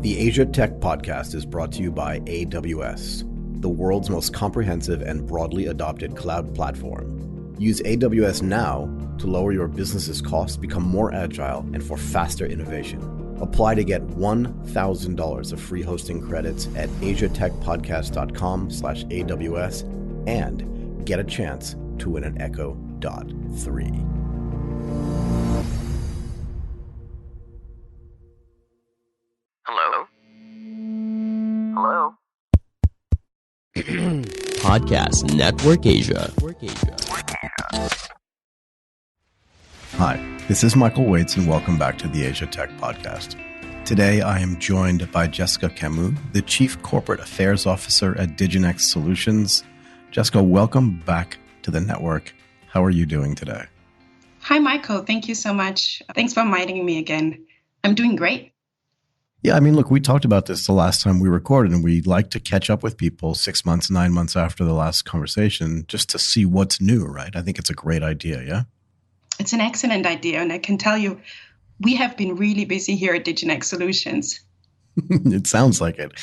The Asia Tech Podcast is brought to you by AWS, the world's most comprehensive and broadly adopted cloud platform. Use AWS now to lower your business's costs, become more agile, and for faster innovation. Apply to get $1,000 of free hosting credits at asiatechpodcast.com/AWS and get a chance to win an Echo Dot 3. Hello? Hello? Podcast Network Asia. Hi, this is Michael Waits, and welcome back to the Asia Tech Podcast. Today, I am joined by Jessica Camus, the Chief Corporate Affairs Officer at Diginex Solutions. Jessica, welcome back to the network. How are you doing today? Hi, Michael. Thank you so much. Thanks for inviting me again. I'm doing great. Yeah, I mean, look, we talked about this the last time we recorded, and we like to catch up with people 6 months, 9 months after the last conversation just to see what's new, right? I think it's a great idea, yeah? It's an excellent idea, and I can tell you, we have been really busy here at Diginex Solutions. It sounds like it.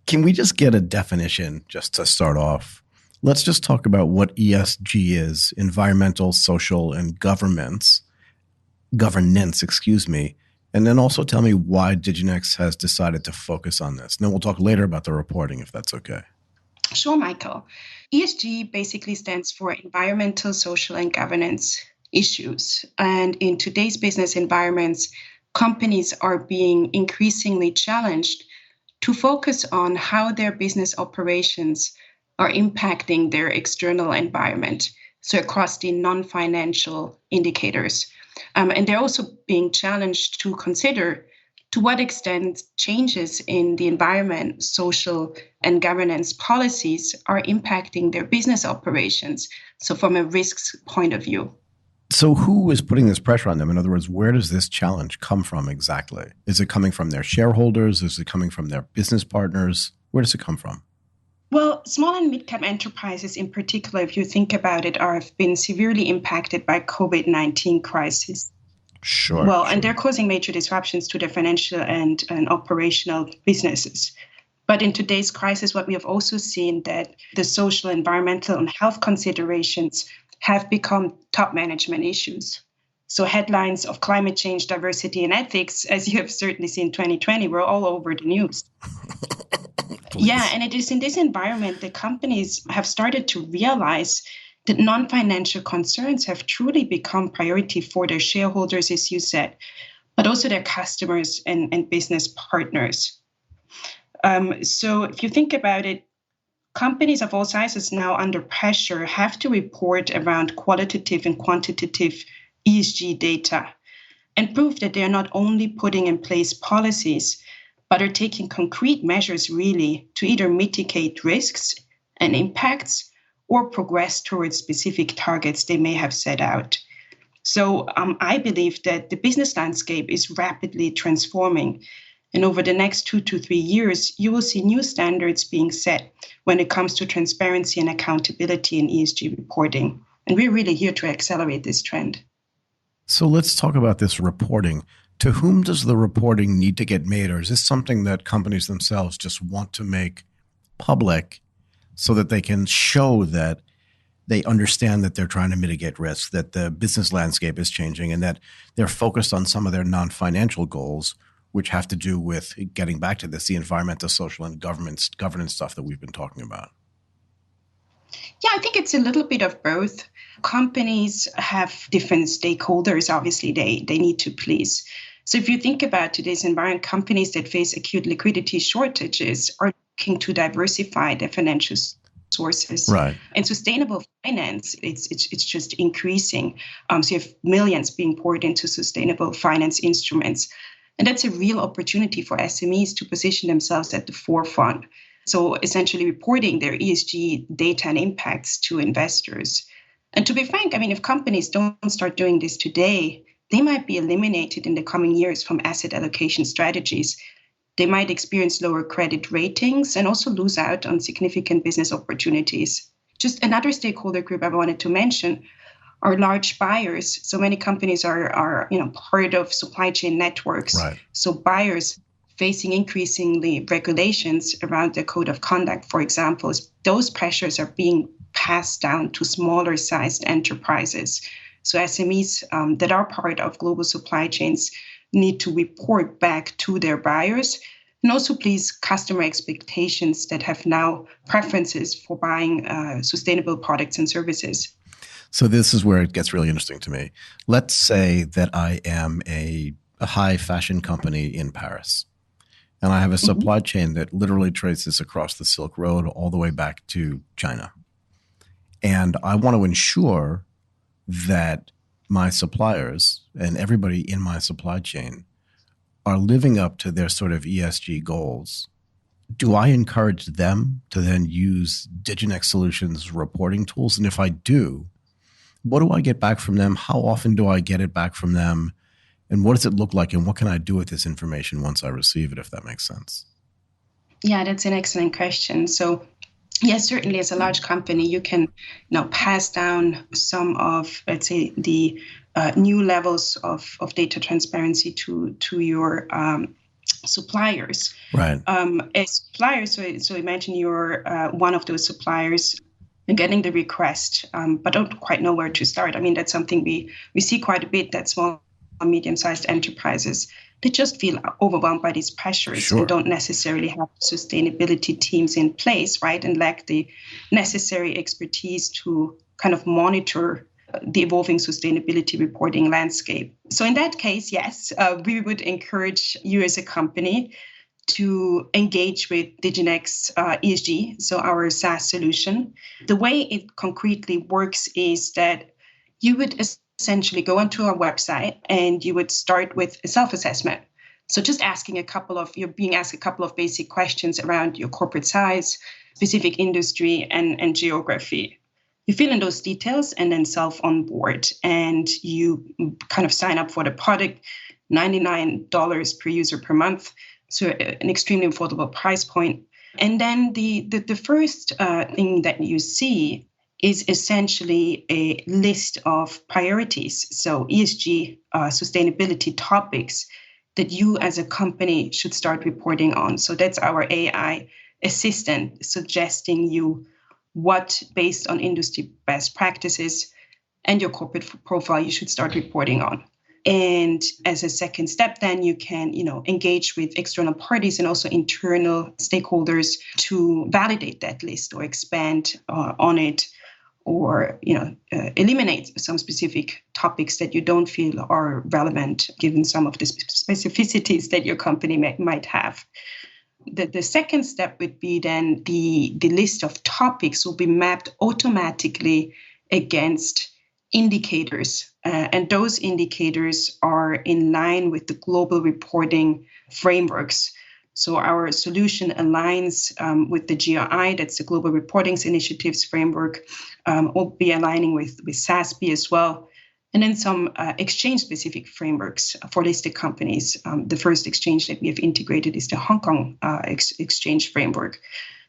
Can we just get a definition just to start off? Let's just talk about what ESG is, environmental, social, and governance, and then also tell me why Diginex has decided to focus on this. And then we'll talk later about the reporting, if that's okay. Sure, Michael. ESG basically stands for environmental, social, and governance issues. And in today's business environments, companies are being increasingly challenged to focus on how their business operations are impacting their external environment, so across the non-financial indicators. And they're also being challenged to consider to what extent changes in the environment, social, and governance policies are impacting their business operations, so from a risks point of view. So who is putting this pressure on them? In other words, where does this challenge come from exactly? Is it coming from their shareholders? Is it coming from their business partners? Where does it come from? Well, small and mid-cap enterprises in particular, if you think about it, have been severely impacted by COVID-19 crisis. Sure. And they're causing major disruptions to their financial and operational businesses. But in today's crisis, what we have also seen that the social, environmental, and health considerations have become top management issues. So headlines of climate change, diversity, and ethics, as you have certainly seen in 2020, were all over the news. Yeah, and it is in this environment that companies have started to realize that non-financial concerns have truly become priority for their shareholders, as you said, but also their customers and business partners. So if you think about it, companies of all sizes now under pressure have to report around qualitative and quantitative ESG data and prove that they are not only putting in place policies, but are taking concrete measures really to either mitigate risks and impacts or progress towards specific targets they may have set out. So I believe that the business landscape is rapidly transforming. And over the next 2 to 3 years, you will see new standards being set when it comes to transparency and accountability in ESG reporting. And we're really here to accelerate this trend. So let's talk about this reporting. To whom does the reporting need to get made? Or is this something that companies themselves just want to make public so that they can show that they understand that they're trying to mitigate risk, that the business landscape is changing, and that they're focused on some of their non-financial goals, which have to do with getting back to this, the environmental, social, and governance stuff that we've been talking about? Yeah, I think it's a little bit of both. Companies have different stakeholders, obviously, they need to please. So if you think about today's environment, companies that face acute liquidity shortages are looking to diversify their financial sources. Right. And sustainable finance, it's just increasing. So you have millions being poured into sustainable finance instruments. And that's a real opportunity for SMEs to position themselves at the forefront. So essentially reporting their ESG data and impacts to investors. And to be frank, I mean, if companies don't start doing this today, they might be eliminated in the coming years from asset allocation strategies. They might experience lower credit ratings and also lose out on significant business opportunities. Just another stakeholder group I wanted to mention are large buyers. So many companies are part of supply chain networks. Right. So buyers facing increasingly regulations around their code of conduct, for example, those pressures are being passed down to smaller sized enterprises. So SMEs that are part of global supply chains need to report back to their buyers and also please customer expectations that have now preferences for buying sustainable products and services. So this is where it gets really interesting to me. Let's say that I am a high fashion company in Paris, and I have a supply chain that literally traces across the Silk Road all the way back to China. And I want to ensure that my suppliers and everybody in my supply chain are living up to their sort of ESG goals. Do I encourage them to then use Diginex Solutions reporting tools? And if I do, what do I get back from them? How often do I get it back from them? And what does it look like? And what can I do with this information once I receive it, if that makes sense? Yeah, that's an excellent question. So yes, certainly as a large company, you can pass down some of, let's say, the new levels of data transparency to your suppliers. Right. As suppliers, so imagine you're one of those suppliers and getting the request, but don't quite know where to start. I mean, that's something we see quite a bit, that small and medium-sized enterprises, they just feel overwhelmed by these pressures and don't necessarily have sustainability teams in place, right? And lack the necessary expertise to kind of monitor the evolving sustainability reporting landscape. So in that case, yes, we would encourage you as a company to engage with Diginex ESG, so our SaaS solution. The way it concretely works is that you would essentially go onto our website and you would start with a self-assessment. So just you're being asked a couple of basic questions around your corporate size, specific industry, and geography. You fill in those details and then self-onboard, and you kind of sign up for the product, $99 per user per month. So an extremely affordable price point. And then the first thing that you see is essentially a list of priorities. So ESG sustainability topics that you as a company should start reporting on. So that's our AI assistant suggesting you what, based on industry best practices and your corporate profile, you should start reporting on. And as a second step, then you can, engage with external parties and also internal stakeholders to validate that list or expand on it, or eliminate some specific topics that you don't feel are relevant given some of the specificities that your company might have. The second step would be then the list of topics will be mapped automatically against indicators. And those indicators are in line with the global reporting frameworks. So our solution aligns with the GRI, that's the Global Reporting Initiatives framework. We'll be aligning with SASB as well. And then some exchange-specific frameworks for listed companies. The first exchange that we have integrated is the Hong Kong exchange framework.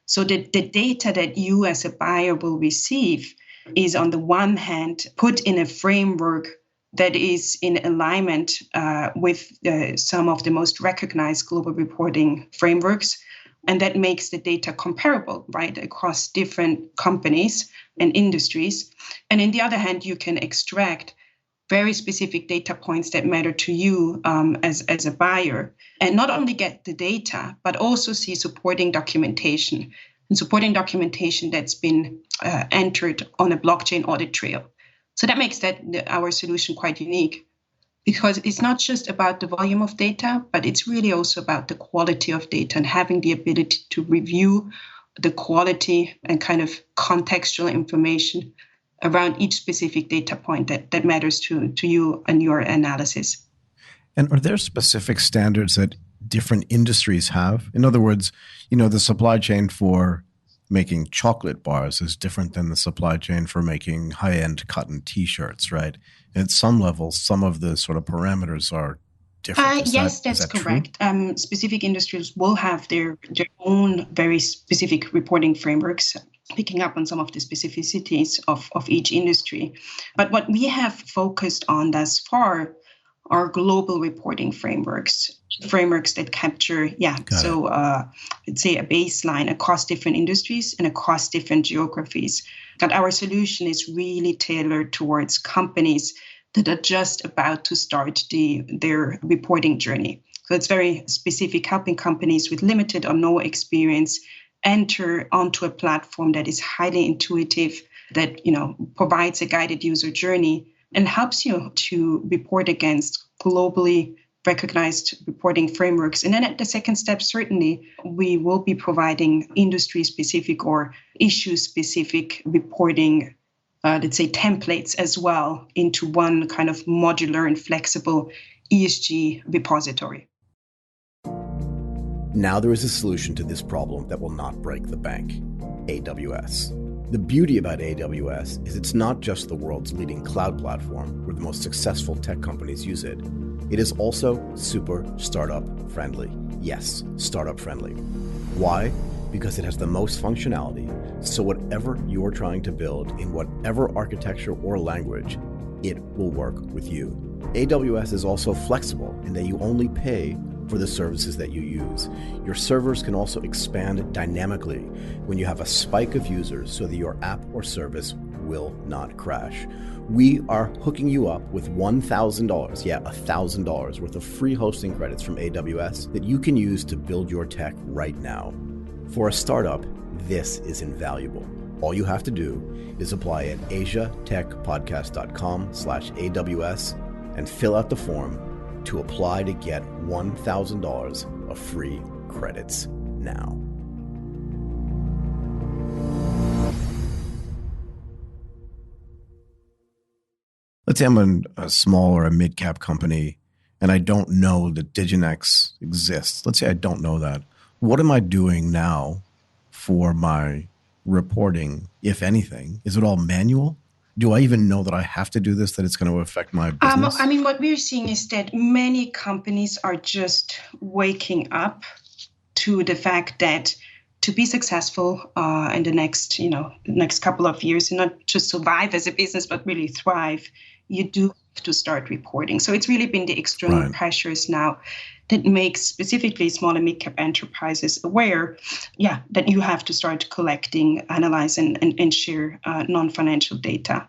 So the data that you as a buyer will receive is on the one hand put in a framework that is in alignment with some of the most recognized global reporting frameworks. And that makes the data comparable, right, across different companies and industries. And on the other hand, you can extract very specific data points that matter to you as a buyer, and not only get the data, but also see supporting documentation that's been entered on a blockchain audit trail. So that makes our solution quite unique, because it's not just about the volume of data, but it's really also about the quality of data and having the ability to review the quality and kind of contextual information around each specific data point that matters to you and your analysis. And are there specific standards that different industries have? In other words, the supply chain for making chocolate bars is different than the supply chain for making high-end cotton T-shirts, right? And at some levels, some of the sort of parameters are different. Yes, that's correct. Specific industries will have their own very specific reporting frameworks, picking up on some of the specificities of each industry. But what we have focused on thus far are global reporting frameworks that capture, let's say a baseline across different industries and across different geographies. And our solution is really tailored towards companies that are just about to start their reporting journey. So it's very specific, helping companies with limited or no experience enter onto a platform that is highly intuitive, that provides a guided user journey and helps you to report against globally recognized reporting frameworks. And then at the second step, certainly, we will be providing industry-specific or issue-specific reporting, let's say, templates as well into one kind of modular and flexible ESG repository. Now there is a solution to this problem that will not break the bank: AWS. The beauty about AWS is it's not just the world's leading cloud platform where the most successful tech companies use it. It is also super startup friendly. Yes, startup friendly. Why? Because it has the most functionality, so whatever you're trying to build in whatever architecture or language, it will work with you. AWS is also flexible in that you only pay for the services that you use. Your servers can also expand dynamically when you have a spike of users so that your app or service will not crash. We are hooking you up with $1,000, $1,000 worth of free hosting credits from AWS that you can use to build your tech right now. For a startup, this is invaluable. All you have to do is apply at asiatechpodcast.com/AWS and fill out the form to apply to get $1,000 of free credits now. Let's say I'm a small or a mid-cap company and I don't know that Diginex exists. Let's say I don't know that. What am I doing now for my reporting, if anything? Is it all manual? Do I even know that I have to do this, that it's going to affect my business? What we're seeing is that many companies are just waking up to the fact that to be successful in the next couple of years, and not just survive as a business, but really thrive, you do have to start reporting. So it's really been the external pressures now that makes specifically small and mid-cap enterprises aware, that you have to start collecting, analyzing, and share non-financial data.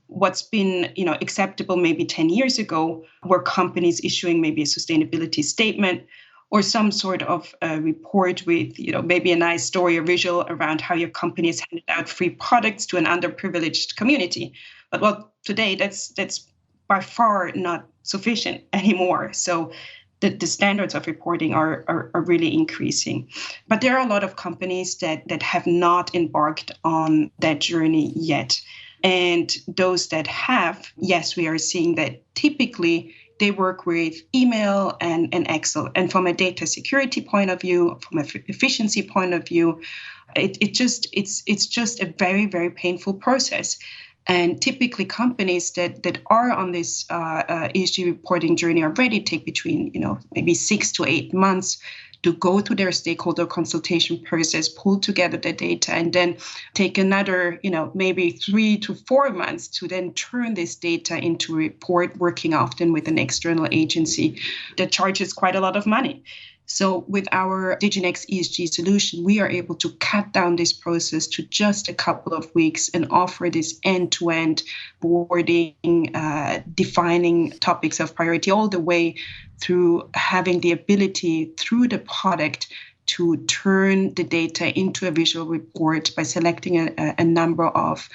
What's been, acceptable maybe 10 years ago were companies issuing maybe a sustainability statement or some sort of report with, maybe a nice story or visual around how your company has handed out free products to an underprivileged community. But today that's by far not sufficient anymore. So the standards of reporting are really increasing. But there are a lot of companies that have not embarked on that journey yet. And those that have, yes, we are seeing that typically they work with email and Excel. And from a data security point of view, from an efficiency point of view, it's just a very, very painful process. And typically companies that are on this ESG reporting journey already take between, maybe 6 to 8 months to go through their stakeholder consultation process, pull together the data, and then take another, maybe 3 to 4 months to then turn this data into a report, working often with an external agency that charges quite a lot of money. So with our Diginex ESG solution, we are able to cut down this process to just a couple of weeks and offer this end-to-end boarding, defining topics of priority, all the way through having the ability through the product to turn the data into a visual report by selecting a number of,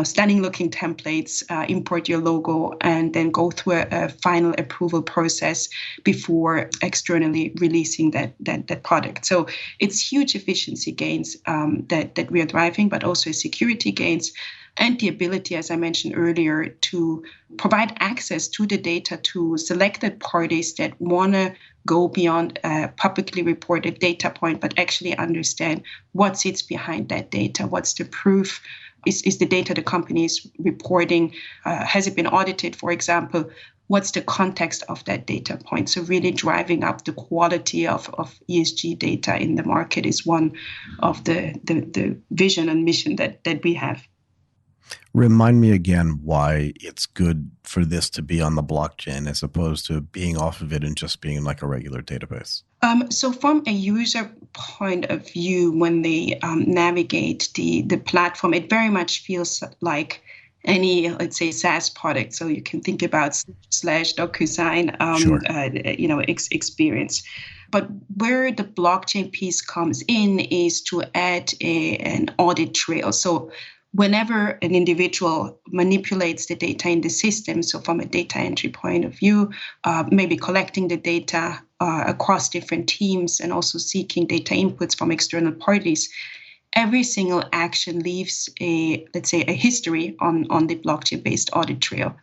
stunning looking templates, import your logo, and then go through a final approval process before externally releasing that product. So it's huge efficiency gains that we are driving, but also security gains and the ability, as I mentioned earlier, to provide access to the data to selected parties that want to go beyond a publicly reported data point, but actually understand what sits behind that data. What's the proof? Is the data the company is reporting? Has it been audited, for example? What's the context of that data point? So really driving up the quality of ESG data in the market is one of the vision and mission that we have. Remind me again why it's good for this to be on the blockchain as opposed to being off of it and just being like a regular database. So from a user point of view, when they navigate the platform, it very much feels like any, let's say, SaaS product. So you can think about slash DocuSign, Sure. Experience. But where the blockchain piece comes in is to add an audit trail. So whenever an individual manipulates the data in the system, so from a data entry point of view, maybe collecting the data across different teams and also seeking data inputs from external parties, every single action leaves let's say, a history on the blockchain-based audit trail.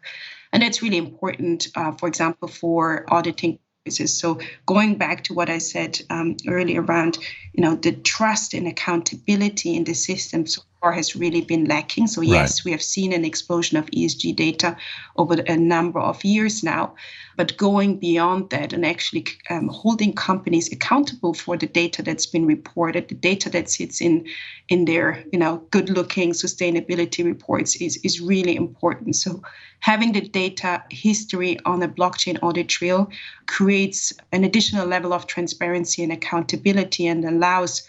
And that's really important, for example, for auditing purposes. So going back to what I said earlier around, the trust and accountability in the system so far has really been lacking. So yes, Right. we have seen an explosion of ESG data over a number of years now, but going beyond that and actually holding companies accountable for the data that's been reported, the data that sits in their good-looking sustainability reports is really important. So having the data history on a blockchain audit trail creates an additional level of transparency and accountability and allows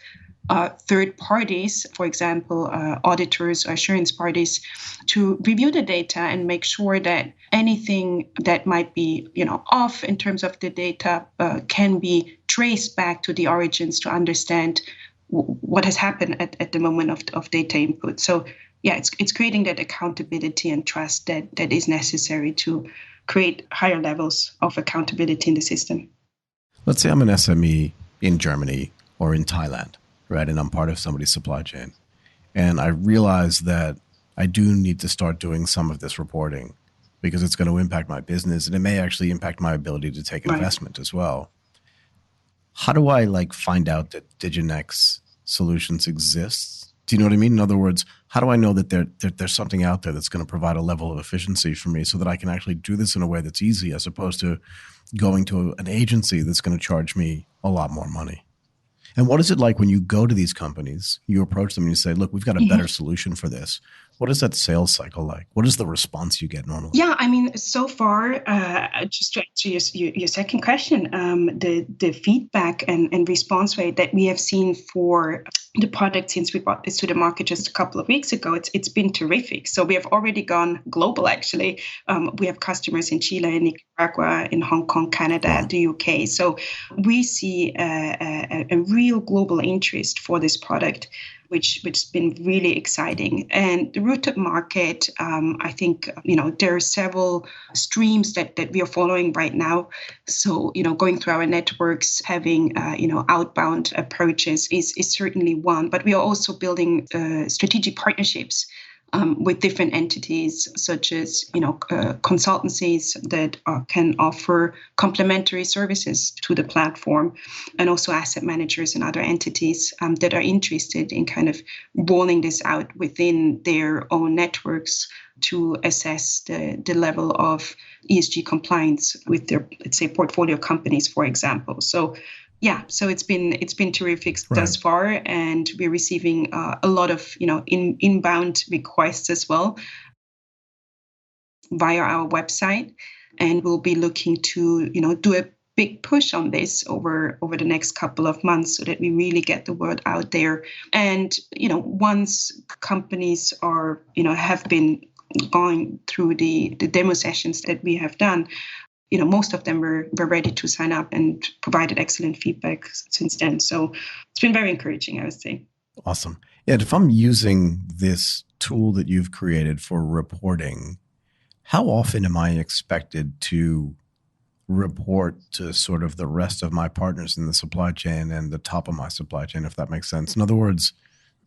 third parties, for example, auditors or assurance parties, to review the data and make sure that anything that might be, off in terms of the data can be traced back to the origins to understand what has happened at the moment of data input. So, yeah, it's creating that accountability and trust that is necessary to create higher levels of accountability in the system. Let's say I'm an SME in Germany or in Thailand, right? And I'm part of somebody's supply chain. And I realize that I do need to start doing some of this reporting because it's going to impact my business and it may actually impact my ability to take investment as well. How do I find out that Diginex Solutions exists? Do you know what I mean? In other words, how do I know that there's something out there that's going to provide a level of efficiency for me so that I can actually do this in a way that's easy as opposed to going to an agency that's going to charge me a lot more money? And what is it like when you go to these companies, you approach them and you say, look, we've got a better solution for this. What is that sales cycle like? What is the response you get normally? Yeah, I mean, so far, just to answer your second question, the feedback and response rate that we have seen for the product since we brought this to the market just a couple of weeks ago, it's been terrific. So we have already gone global, actually. We have customers in Chile, in Nicaragua, in Hong Kong, Canada, the UK. So we see a real global interest for this product, which has been really exciting. And the route to market, I think, there are several streams that we are following right now. So, going through our networks, having, outbound approaches is certainly one. But we are also building strategic partnerships with different entities, such as consultancies that can offer complementary services to the platform, and also asset managers and other entities that are interested in kind of rolling this out within their own networks to assess the level of ESG compliance with their, let's say, portfolio companies, for example. So yeah, so it's been terrific thus far, and we're receiving a lot of inbound requests as well via our website, and we'll be looking to do a big push on this over the next couple of months so that we really get the word out there. And once companies are have been going through the demo sessions that we have done, most of them were ready to sign up and provided excellent feedback since then. So it's been very encouraging, I would say. Awesome. Yeah, if I'm using this tool that you've created for reporting, how often am I expected to report to sort of the rest of my partners in the supply chain and the top of my supply chain, if that makes sense? In other words,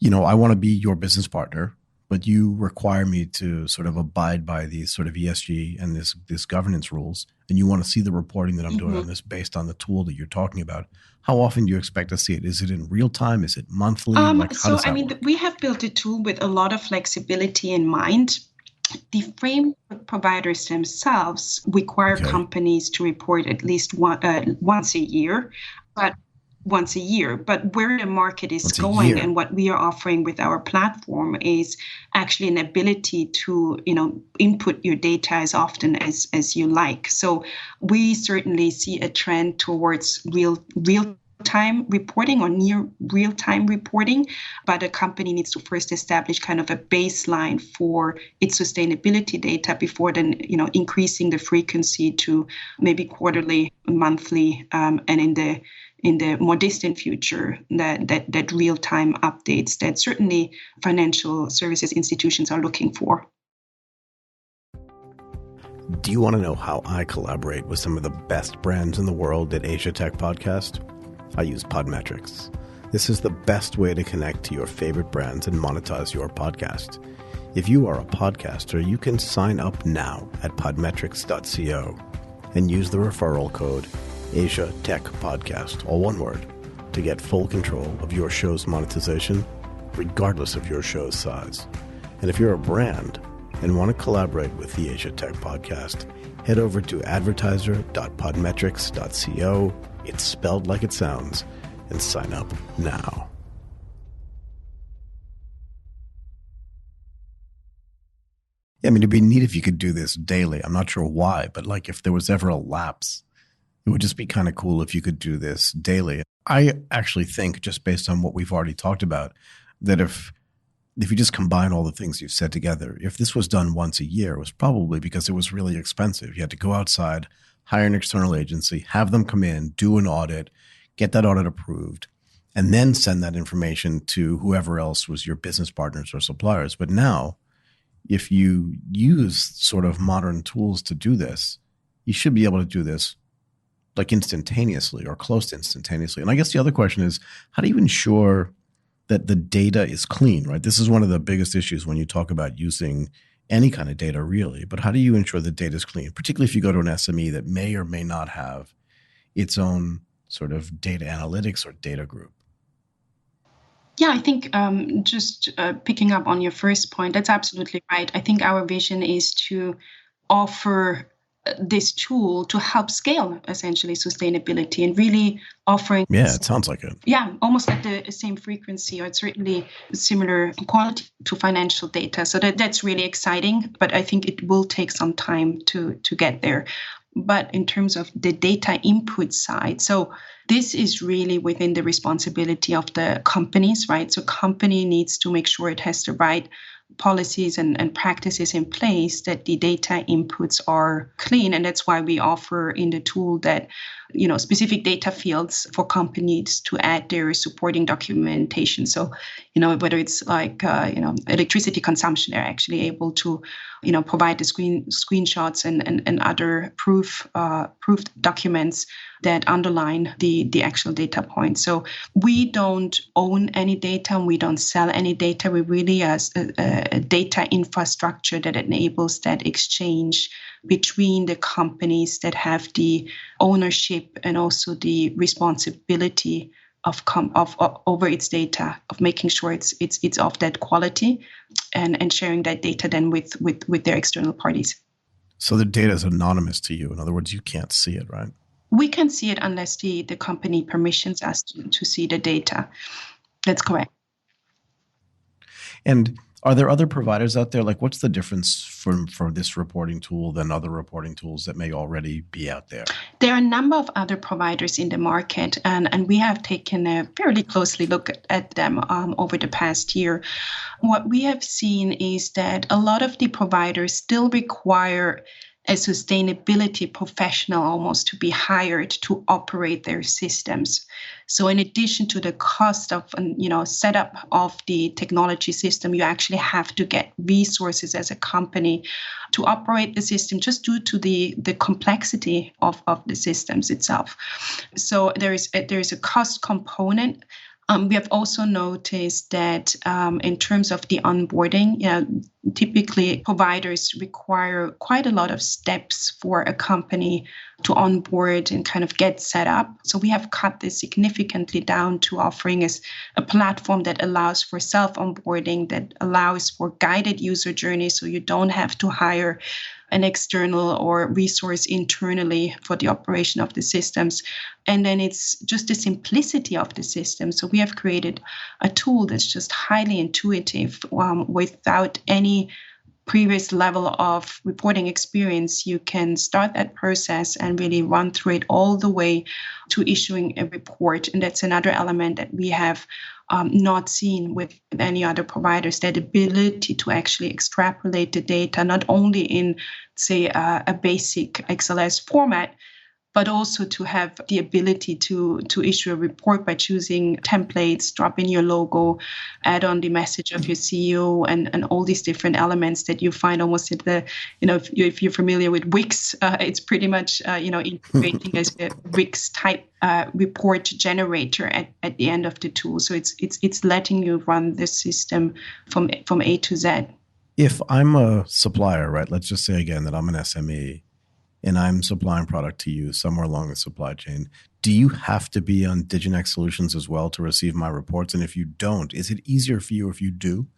I want to be your business partner, but you require me to sort of abide by these sort of ESG and this governance rules, and you want to see the reporting that I'm doing on this based on the tool that you're talking about. How often do you expect to see it? Is it in real time? Is it monthly? How does that work? We have built a tool with a lot of flexibility in mind. The framework providers themselves require companies to report at least once a year, but once a year. But where the market is Once a going year. and what we are offering with our platform is actually an ability to, input your data as often as you like. So we certainly see a trend towards real-time reporting or near real-time reporting, but a company needs to first establish kind of a baseline for its sustainability data before then, increasing the frequency to maybe quarterly, monthly, and in the more distant future, that real-time updates that certainly financial services institutions are looking for. Do you want to know how I collaborate with some of the best brands in the world at Asia Tech Podcast? I use Podmetrics. This is the best way to connect to your favorite brands and monetize your podcast. If you are a podcaster, you can sign up now at podmetrics.co and use the referral code Asia Tech Podcast, all one word, to get full control of your show's monetization, regardless of your show's size. And if you're a brand and want to collaborate with the Asia Tech Podcast, head over to advertiser.podmetrics.co. It's spelled like it sounds, and sign up now. Yeah, I mean, it'd be neat if you could do this daily. I'm not sure why, but like if there was ever a lapse, it would just be kind of cool if you could do this daily. I actually think, just based on what we've already talked about, that if you just combine all the things you've said together, if this was done once a year, it was probably because it was really expensive. You had to go outside, hire an external agency, have them come in, do an audit, get that audit approved, and then send that information to whoever else was your business partners or suppliers. But now, if you use sort of modern tools to do this, you should be able to do this like instantaneously or close to instantaneously. And I guess the other question is, how do you ensure that the data is clean, right? This is one of the biggest issues when you talk about using any kind of data, really. But how do you ensure the data is clean, particularly if you go to an SME that may or may not have its own sort of data analytics or data group? Yeah, I think just picking up on your first point, that's absolutely right. I think our vision is to offer this tool to help scale essentially sustainability and really offering. Yeah, it sounds like it. Yeah, almost at the same frequency or certainly similar quality to financial data. So that's really exciting, but I think it will take some time to get there. But in terms of the data input side, so this is really within the responsibility of the companies, right? So company needs to make sure it has the right policies and practices in place, that the data inputs are clean. And that's why we offer in the tool that, specific data fields for companies to add their supporting documentation. So, whether it's like, electricity consumption, they're actually able to, provide the screenshots and other proof documents that underline the actual data points. So we don't own any data and we don't sell any data. We really as a data infrastructure that enables that exchange between the companies that have the ownership and also the responsibility of over its data, of making sure it's of that quality and sharing that data then with their external parties. So the data is anonymous to you. In other words, you can't see it, right? We can see it unless the company permissions us to see the data. That's correct. And are there other providers out there? Like, what's the difference for this reporting tool than other reporting tools that may already be out there? There are a number of other providers in the market, and we have taken a fairly closely look at them over the past year. What we have seen is that a lot of the providers still require a sustainability professional almost to be hired to operate their systems. So in addition to the cost of, setup of the technology system, you actually have to get resources as a company to operate the system just due to the complexity of the systems itself. So there is a cost component. We have also noticed that in terms of the onboarding, typically providers require quite a lot of steps for a company to onboard and kind of get set up. So we have cut this significantly down to offering us a platform that allows for self-onboarding, that allows for guided user journeys, so you don't have to hire an external or resource internally for the operation of the systems. And then it's just the simplicity of the system. So we have created a tool that's just highly intuitive without any previous level of reporting experience. You can start that process and really run through it all the way to issuing a report. And that's another element that we have not seen with any other providers, that ability to actually extrapolate the data, not only in, say, a basic XLS format, but also to have the ability to issue a report by choosing templates, drop in your logo, add on the message of your CEO, and all these different elements that you find almost at the, if you're familiar with Wix, it's pretty much, integrating as a Wix type report generator at the end of the tool. So it's letting you run the system from A to Z. If I'm a supplier, right, let's just say again that I'm an SME, and I'm supplying product to you somewhere along the supply chain, do you have to be on Diginex Solutions as well to receive my reports? And if you don't, is it easier for you if you do?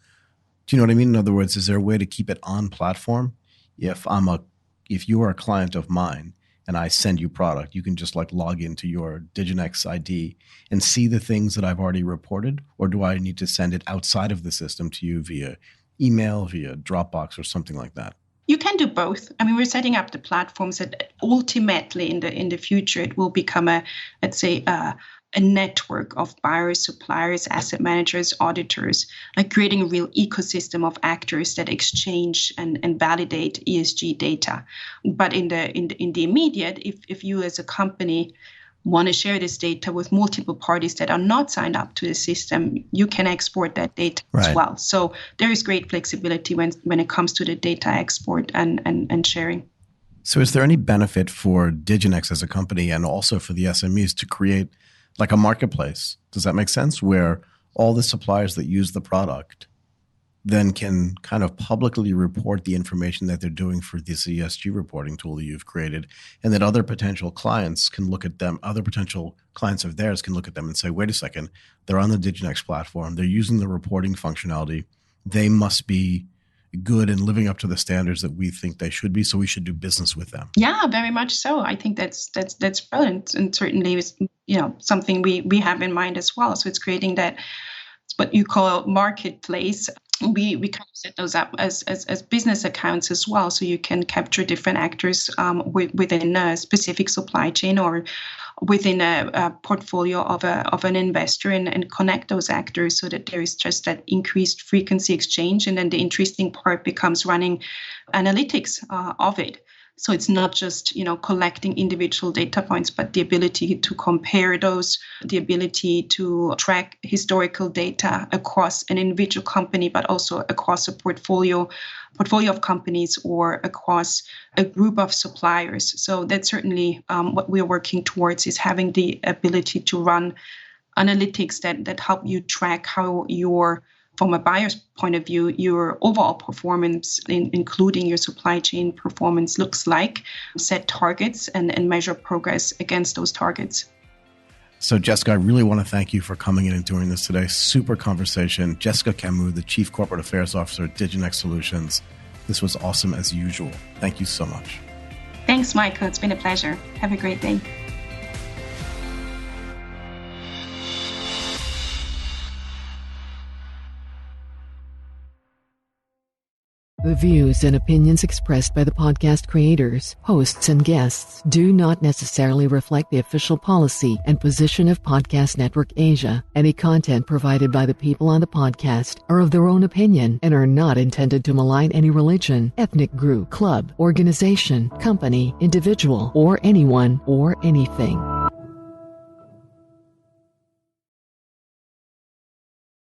Do you know what I mean? In other words, is there a way to keep it on platform? If you are a client of mine and I send you product, you can just log into your Diginex ID and see the things that I've already reported? Or do I need to send it outside of the system to you via email, via Dropbox, or something like that? You can do both. I mean, we're setting up the platforms that ultimately in the future it will become a network of buyers, suppliers, asset managers, auditors, creating a real ecosystem of actors that exchange and validate ESG data. But in the immediate, if you as a company want to share this data with multiple parties that are not signed up to the system, you can export that data as well. So there is great flexibility when it comes to the data export and sharing. So is there any benefit for Diginex as a company and also for the SMEs to create a marketplace? Does that make sense? Where all the suppliers that use the product then can kind of publicly report the information that they're doing for this ESG reporting tool that you've created, and that other potential clients can look at them, other potential clients of theirs can look at them and say, wait a second, they're on the Diginex platform, they're using the reporting functionality, they must be good and living up to the standards that we think they should be, so we should do business with them. Yeah, very much so. I think that's brilliant, and certainly is something we have in mind as well. So it's creating that, what you call marketplace. We kind of set those up as business accounts as well, so you can capture different actors within a specific supply chain or within a portfolio of an investor and connect those actors so that there is just that increased frequency exchange. And then the interesting part becomes running analytics of it. So it's not just, collecting individual data points, but the ability to compare those, the ability to track historical data across an individual company, but also across a portfolio of companies or across a group of suppliers. So that's certainly what we're working towards, is having the ability to run analytics that help you track how from a buyer's point of view, your overall performance, including your supply chain performance, looks like, set targets and measure progress against those targets. So Jessica, I really want to thank you for coming in and doing this today. Super conversation. Jessica Camus, the Chief Corporate Affairs Officer at Diginex Solutions. This was awesome as usual. Thank you so much. Thanks, Michael. It's been a pleasure. Have a great day. The views and opinions expressed by the podcast creators, hosts, and guests do not necessarily reflect the official policy and position of Podcast Network Asia. Any content provided by the people on the podcast are of their own opinion and are not intended to malign any religion, ethnic group, club, organization, company, individual, or anyone or anything.